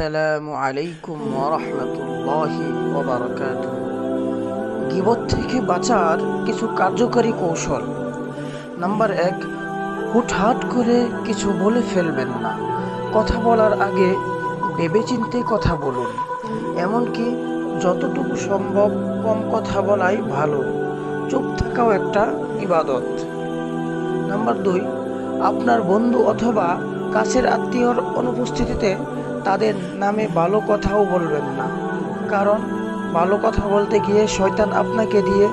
আসসালামু আলাইকুম ওয়া রাহমাতুল্লাহি ওয়া বারাকাতুহু। গীবত থেকে বাঁচার কিছু কার্যকরী কৌশল। নাম্বার ১, হুটহাট করে কিছু বলে ফেলবেন না। কথা বলার আগে ভেবেচিন্তে কথা বলুন। এমনকি যতটুকু সম্ভব কম কথা বলাই ভালো। চুপ থাকাও একটা ইবাদত। নাম্বার ২, আপনার বন্ধু অথবা কাছের আত্মীয়র অনুপস্থিতিতে তাদের নামে ভালো কথাও বলবেন না, কারণ ভালো কথা বলতে গিয়ে শয়তান আপনাকে দিয়ে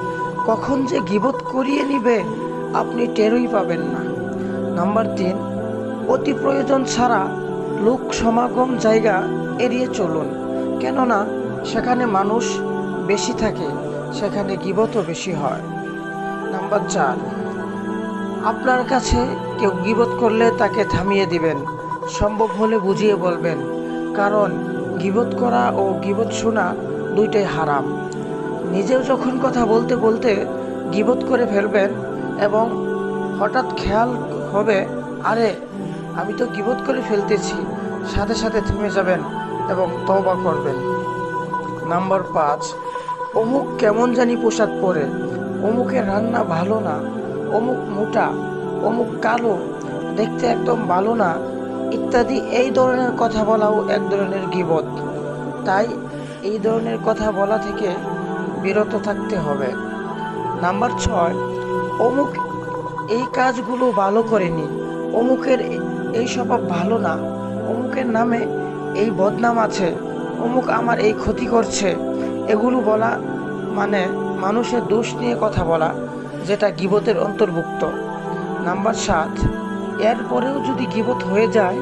কখন যে গীবত করিয়ে নিবে আপনি টেরই পাবেন না। নাম্বার ৩, অতি প্রয়োজন ছাড়া লোক সমাগম জায়গা এড়িয়ে চলুন, কেননা সেখানে মানুষ বেশি থাকে, সেখানে গীবতও বেশি হয়। নাম্বার ৪, আপনার কাছে কেউ গীবত করলে তাকে থামিয়ে দিবেন, সম্ভব হলে বুঝিয়ে বলবেন, কারণ গীবত করা ও গীবত শোনা দুইটাই হারাম। নিজেও যখন কথা বলতে বলতে গীবত করে ফেলবেন এবং হঠাৎ খেয়াল হবে আরে আমি তো গীবত করে ফেলতেছি, সাথে সাথে থেমে যাবেন এবং তওবা করবেন। নাম্বার ৫, অমুক কেমন জানি পোশাক পরে, অমুকের রান্না ভালো না, অমুক মোটা, অমুক কালো, দেখতে একদম ভালো না ইত্যাদি এই ধরনের কথা বলাও এক ধরনের গীবত। তাই এই ধরনের কথা বলা থেকে বিরত থাকতে হবে। নাম্বার ৬, অমুক এই কাজগুলো ভালো করেনি, অমুকের এই স্বভাব ভালো না, অমুকের নামে এই বদনাম আছে, অমুক আমার এই ক্ষতি করছে, এগুলো বলা মানে মানুষের দোষ নিয়ে কথা বলা, যেটা গীবতের অন্তর্ভুক্ত। নাম্বার ৭, এরপরেও যদি গীবত হয়ে যায়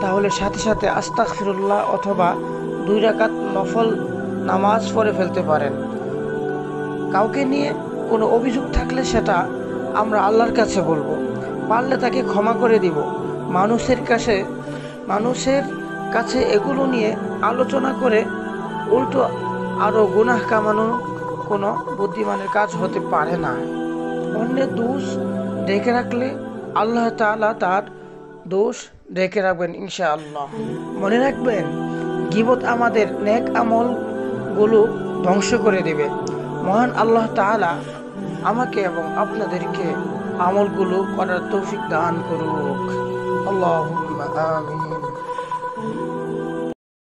তাহলে সাথে সাথে আস্তাগফিরুল্লাহ অথবা ২ রাকাত নফল নামাজ পড়ে ফেলতে পারেন। কাউকে নিয়ে কোনো অভিযোগ থাকলে সেটা আমরা আল্লাহর কাছে বলবো, পারলে তাকে ক্ষমা করে দিব। মানুষের কাছে এগুলো নিয়ে আলোচনা করে উল্টো আরও গুনাহ কামানো কোনো বুদ্ধিমানের কাজ হতে পারে না। অন্যের দোষ ঢেকে রাখলে আল্লাহ তাআলা তার দোষ ঢেকে রাখবেন ইনশাআল্লাহ। মনে রাখবেন, গীবত আমাদের নেক আমলগুলো ধ্বংস করে দেবে। মহান আল্লাহ তাআলা আমাকে এবং আপনাদেরকে আমলগুলো করার তৌফিক দান করুক। আল্লাহুম্মা আমিন।